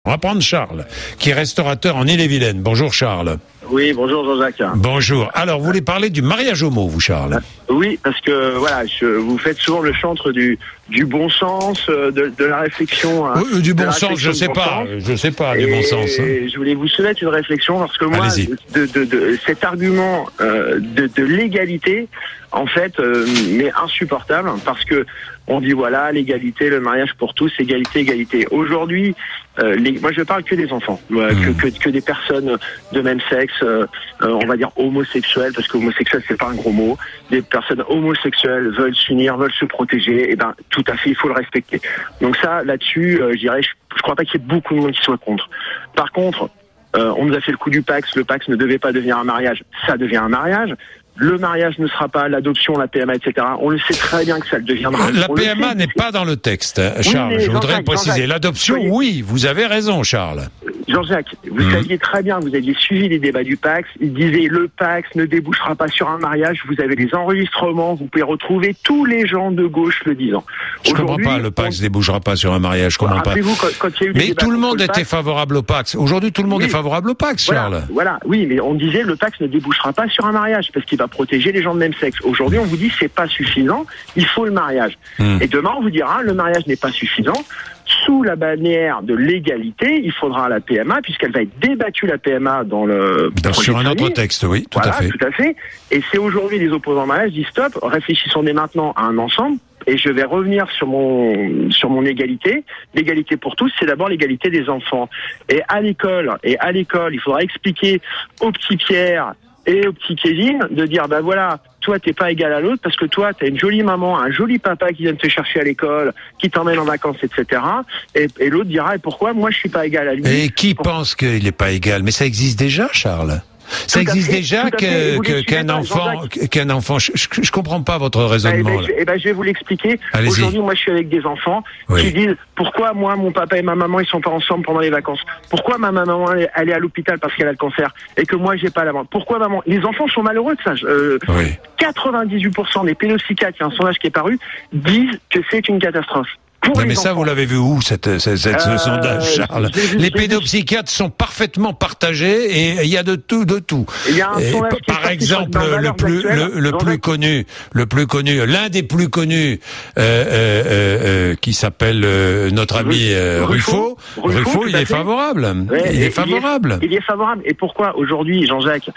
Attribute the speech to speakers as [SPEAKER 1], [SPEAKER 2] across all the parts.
[SPEAKER 1] On va prendre Charles, qui est restaurateur en Ille-et-Vilaine. Bonjour Charles.
[SPEAKER 2] Oui, bonjour Jean-Jacques.
[SPEAKER 1] Bonjour. Alors, vous voulez parler du mariage homo, vous Charles?
[SPEAKER 2] Oui, parce que voilà, vous faites souvent le chantre du bon sens, de la réflexion.
[SPEAKER 1] Oui, du bon sens, je sais pas, du bon sens.
[SPEAKER 2] Je voulais vous soumettre une réflexion parce que moi, de cet argument de l'égalité, en fait, m'est insupportable parce que on dit voilà, l'égalité, le mariage pour tous, égalité. Aujourd'hui, moi je parle que des enfants, que des personnes de même sexe, on va dire homosexuels, parce que homosexuel c'est pas un gros mot. Des personnes homosexuelles veulent s'unir, veulent se protéger, et ben tout à fait, il faut le respecter. Donc ça, là-dessus, je dirais, je crois pas qu'il y ait beaucoup de monde qui soit contre. Par contre, on nous a fait le coup du Pacs. Le Pacs ne devait pas devenir un mariage, ça devient un mariage. Le mariage ne sera pas l'adoption, la PMA, etc. On le sait très bien que ça le deviendra.
[SPEAKER 1] La PMA n'est pas dans le texte, Charles. Je voudrais préciser. L'adoption, oui, vous avez raison, Charles.
[SPEAKER 2] Jean-Jacques, vous saviez très bien, vous aviez suivi les débats du Pacs. Il disait le Pacs ne débouchera pas sur un mariage. Vous avez les enregistrements. Vous pouvez retrouver tous les gens de gauche le disant.
[SPEAKER 1] Je comprends pas. Le Pacs ne débouchera pas sur un mariage. Je comprends pas.
[SPEAKER 2] Quand il y a eu
[SPEAKER 1] mais tout le monde était favorable au Pacs. Aujourd'hui, tout le monde est favorable au Pacs, Charles.
[SPEAKER 2] Voilà. Oui, mais on disait le Pacs ne débouchera pas sur un mariage parce qu'il va protéger les gens de même sexe. Aujourd'hui, on vous dit c'est pas suffisant. Il faut le mariage. Et demain, on vous dira le mariage n'est pas suffisant. Sous la bannière de l'égalité, il faudra la PMA, puisqu'elle va être débattue, la PMA,
[SPEAKER 1] sur un autre texte, oui, tout à fait.
[SPEAKER 2] Et c'est aujourd'hui les opposants au mariage disent stop, réfléchissons dès maintenant à un ensemble. Et je vais revenir sur mon égalité. L'égalité pour tous, c'est d'abord l'égalité des enfants. Et à l'école, il faudra expliquer au petit Pierre et au petit Kevin de dire bah voilà, toi t'es pas égal à l'autre parce que toi t'as une jolie maman, un joli papa qui vient te chercher à l'école, qui t'emmène en vacances, etc. Et l'autre dira et pourquoi moi je suis pas égal à lui.
[SPEAKER 1] Et qui pense qu'il est pas égal? Mais ça existe déjà, Charles. Ça existe déjà qu'un enfant. Je comprends pas votre raisonnement.
[SPEAKER 2] Je vais vous l'expliquer. Aujourd'hui, moi, je suis avec des enfants qui disent pourquoi moi, mon papa et ma maman, ils sont pas ensemble pendant les vacances. Pourquoi ma maman, elle est à l'hôpital parce qu'elle a le cancer et que moi, j'ai pas la main. Pourquoi maman? Les enfants sont malheureux de ça. 98% des pédopsychiatres, il y a un sondage qui est paru, disent que c'est une catastrophe.
[SPEAKER 1] Non mais ça, vous l'avez vu où, ce sondage, Charles? Les pédopsychiatres sont parfaitement partagés et il y a de tout.
[SPEAKER 2] Il y a un sondage
[SPEAKER 1] par exemple, le plus connu, l'un des plus connus, qui s'appelle notre ami Ruffo. Ruffo, il est favorable. Il est favorable.
[SPEAKER 2] Et pourquoi aujourd'hui, Jean-Jacques,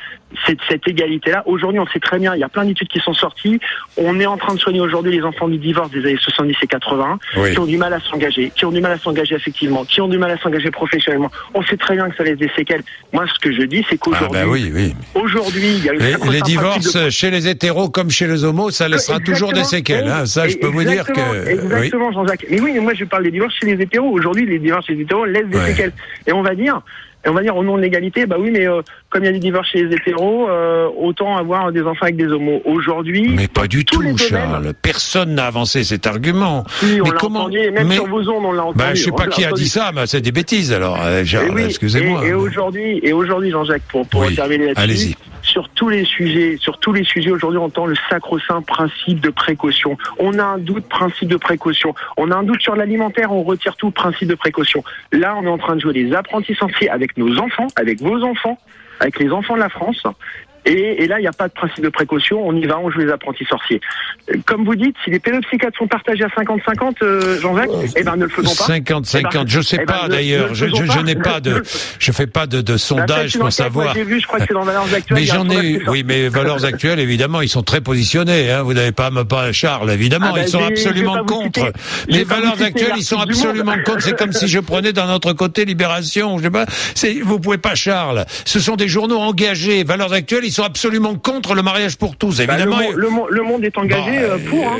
[SPEAKER 2] cette égalité-là, aujourd'hui, on sait très bien, il y a plein d'études qui sont sorties. On est en train de soigner aujourd'hui les enfants du divorce des années 70 et 80. Qui ont du mal à s'engager, affectivement, qui ont du mal à s'engager professionnellement. On sait très bien que ça laisse des séquelles. Moi, ce que je dis, c'est qu'aujourd'hui, il y a
[SPEAKER 1] les divorces chez les hétéros comme chez les homos, ça laissera toujours des séquelles. Ça, je peux vous dire que...
[SPEAKER 2] Exactement, Jean-Jacques. Mais oui, mais moi, je parle des divorces chez les hétéros. Aujourd'hui, les divorces chez les hétéros laissent des séquelles. Et on va dire au nom de l'égalité, bah oui, mais comme il y a des divorces chez les hétéros, autant avoir des enfants avec des homos. Aujourd'hui,
[SPEAKER 1] mais pas du tout, Charles. Personne n'a avancé cet argument.
[SPEAKER 2] Oui, on l'a entendu, même sur vos ondes, on l'a entendu.
[SPEAKER 1] Je sais pas qui a dit ça, mais c'est des bêtises. Alors, excusez-moi.
[SPEAKER 2] Et aujourd'hui, Jean-Jacques, pour terminer là-dessus.
[SPEAKER 1] Allez-y.
[SPEAKER 2] Sur tous les sujets, aujourd'hui, on entend le sacro-saint principe de précaution. On a un doute, principe de précaution. On a un doute sur l'alimentaire, on retire tout, principe de précaution. Là, on est en train de jouer les apprentis sorciers avec nos enfants, avec vos enfants, avec les enfants de la France. Et là, il n'y a pas de principe de précaution, on y va, on joue les apprentis sorciers. Comme vous dites, si les pédopsychiatres sont partagés à 50-50, Jean-Jacques, ne le faisons pas.
[SPEAKER 1] 50-50, je sais pas d'ailleurs, je fais pas de sondage pour savoir.
[SPEAKER 2] J'ai vu, je crois que c'est dans Valeurs Actuelles.
[SPEAKER 1] Mais j'en ai eu, oui, mais Valeurs Actuelles, évidemment, ils sont très positionnés, vous n'avez pas Charles, évidemment, ils sont absolument contre. Les Valeurs Actuelles, ils sont absolument contre, c'est comme si je prenais d'un autre côté Libération, je sais pas, vous pouvez pas, Charles. Ce sont des journaux engagés, Valeurs Actuelles, ils sont absolument contre le mariage pour tous, évidemment.
[SPEAKER 2] Le monde est engagé pour.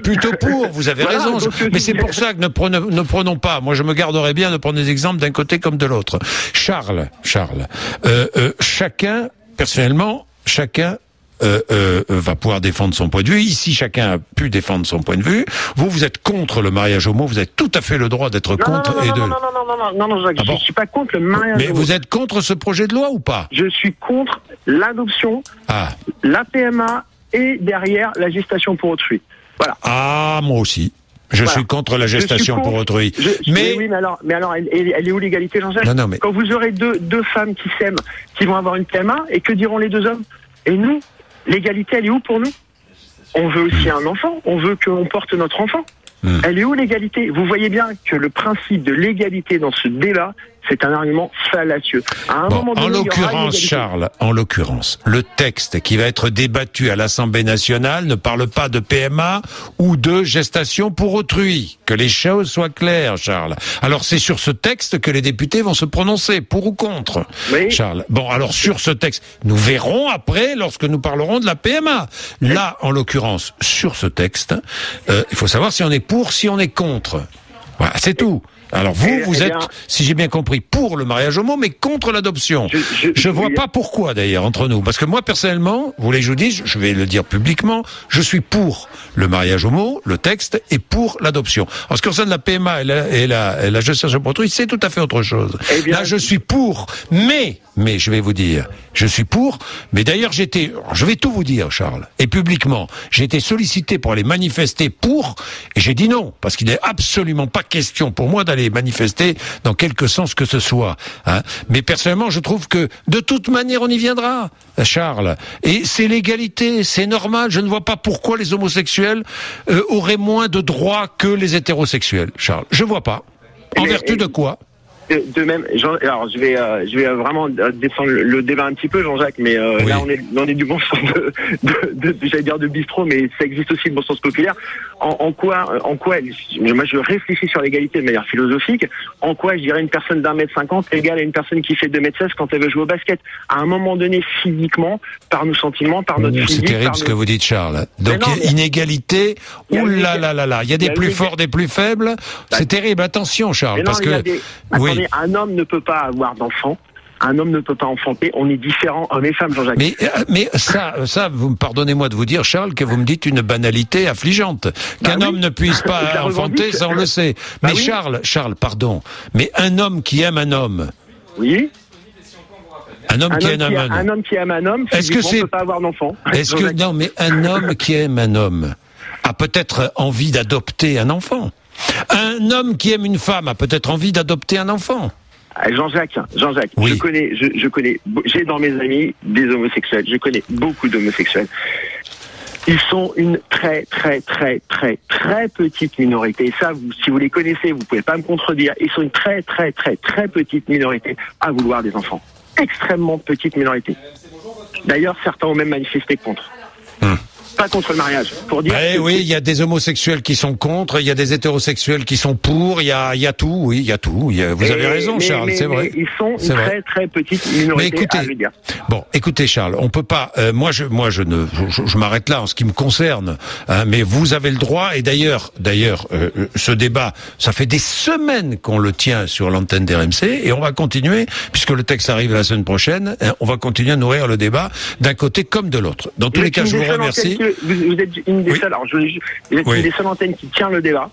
[SPEAKER 1] Plutôt pour, vous avez raison. Mais c'est pour ça que ne prenons pas, moi je me garderais bien de prendre des exemples d'un côté comme de l'autre. Charles, chacun, personnellement, va pouvoir défendre son point de vue. Ici, chacun a pu défendre son point de vue. Vous êtes contre le mariage homo. Vous avez tout à fait le droit d'être contre.
[SPEAKER 2] Non, Jacques, je suis pas contre le mariage homo.
[SPEAKER 1] Mais vous êtes contre ce projet de loi ou pas?
[SPEAKER 2] Je suis contre l'adoption, la PMA et derrière la gestation pour autrui. Voilà.
[SPEAKER 1] Ah, moi aussi. Je suis contre la gestation pour autrui.
[SPEAKER 2] Mais alors, elle est où l'égalité, Jean-Jacques?
[SPEAKER 1] Non, mais...
[SPEAKER 2] Quand vous aurez deux femmes qui s'aiment, qui vont avoir une PMA, et que diront les deux hommes? Et nous, l'égalité, elle est où pour nous? On veut aussi un enfant, on veut qu'on porte notre enfant. Elle est où l'égalité? Vous voyez bien que le principe de l'égalité dans ce débat, c'est un argument fallacieux.
[SPEAKER 1] En l'occurrence, Charles, le texte qui va être débattu à l'Assemblée nationale ne parle pas de PMA ou de gestation pour autrui. Que les choses soient claires, Charles. Alors c'est sur ce texte que les députés vont se prononcer, pour ou contre, oui. Charles. Bon, alors sur ce texte, nous verrons après lorsque nous parlerons de la PMA. Là, en l'occurrence, sur ce texte, il faut savoir si on est pour, si on est contre. Voilà, c'est tout. Alors vous êtes, si j'ai bien compris, pour le mariage homo, mais contre l'adoption. Je vois pas pourquoi d'ailleurs entre nous, parce que moi personnellement, vous voulez que je vous dise, je vais le dire publiquement, je suis pour le mariage homo, le texte, et pour l'adoption. En ce qui concerne la PMA et la gestation pour autrui, c'est tout à fait autre chose. Là, je suis pour, mais je vais vous dire, je suis pour, mais d'ailleurs je vais tout vous dire, Charles, et publiquement, j'ai été sollicité pour aller manifester pour, et j'ai dit non, parce qu'il n'est absolument pas question pour moi d'aller manifester dans quelque sens que ce soit. Hein. Mais personnellement, je trouve que de toute manière, on y viendra, Charles. Et c'est l'égalité, c'est normal. Je ne vois pas pourquoi les homosexuels auraient moins de droits que les hétérosexuels, Charles. Je vois pas. En vertu de quoi ?
[SPEAKER 2] De même, alors je vais vraiment descendre le débat un petit peu, Jean-Jacques, mais oui. Là on est du bon sens j'allais dire de bistrot, mais ça existe aussi le bon sens populaire. En quoi, moi je réfléchis sur l'égalité de manière philosophique. En quoi je dirais une personne d'1m50 égale à une personne qui fait 2m16 quand elle veut jouer au basket. À un moment donné, physiquement, par nos sentiments, par notre physique.
[SPEAKER 1] C'est terrible ce que vous dites, Charles. Donc inégalité. Ouh là là là là. Il y a des plus forts, des plus faibles. C'est terrible. Attention, Charles, parce que oui.
[SPEAKER 2] Un homme ne peut pas avoir d'enfant. Un homme ne peut pas enfanter. On est différents, hommes et femmes, Jean-Jacques.
[SPEAKER 1] Mais ça, vous pardonnez-moi de vous dire, Charles, que vous me dites une banalité affligeante. Qu'un homme ne puisse pas enfanter, ça on le sait. Mais oui. Charles, pardon. Mais un homme qui aime un homme.
[SPEAKER 2] Oui.
[SPEAKER 1] Un homme qui
[SPEAKER 2] aime un homme, est-ce que c'est, ne peut pas avoir d'enfant.
[SPEAKER 1] Non, mais un homme qui aime un homme a peut-être envie d'adopter un enfant. Un homme qui aime une femme a peut-être envie d'adopter un enfant.
[SPEAKER 2] Jean-Jacques, oui. je connais, j'ai dans mes amis des homosexuels, je connais beaucoup d'homosexuels. Ils sont une très petite minorité. Et ça, si vous les connaissez, vous pouvez pas me contredire. Ils sont une très petite minorité à vouloir des enfants. Extrêmement petite minorité. D'ailleurs, certains ont même manifesté contre. Pas contre le mariage. Pour dire.
[SPEAKER 1] Oui, il y a des homosexuels qui sont contre, il y a des hétérosexuels qui sont pour, il y a tout, oui, il y a tout. Vous avez raison, Charles, c'est vrai.
[SPEAKER 2] Ils sont une très petite minorité.
[SPEAKER 1] Écoutez, Charles, on peut pas. Moi, je m'arrête là en ce qui me concerne. Hein, mais vous avez le droit. Et d'ailleurs, ce débat, ça fait des semaines qu'on le tient sur l'antenne d'RMC, et on va continuer puisque le texte arrive la semaine prochaine. On va continuer à nourrir le débat d'un côté comme de l'autre. Dans tous les cas, je vous remercie.
[SPEAKER 2] Vous êtes une des seules, une des seules antennes qui tient le débat.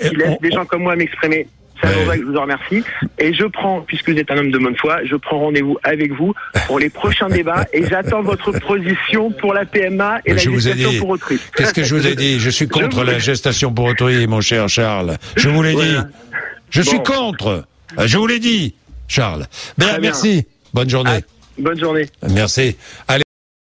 [SPEAKER 2] Qui laisse des gens comme moi m'exprimer. C'est à je vous en remercie. Et je prends, puisque vous êtes un homme de bonne foi, je prends rendez-vous avec vous pour les prochains débats et j'attends votre position pour la PMA et la gestation pour autrui.
[SPEAKER 1] Qu'est-ce que je vous ai dit? Je suis contre la gestation pour autrui, mon cher Charles. Je vous l'ai dit. Je suis contre. Je vous l'ai dit, Charles. Merci. Bonne journée.
[SPEAKER 2] Bonne journée.
[SPEAKER 1] Merci. Allez.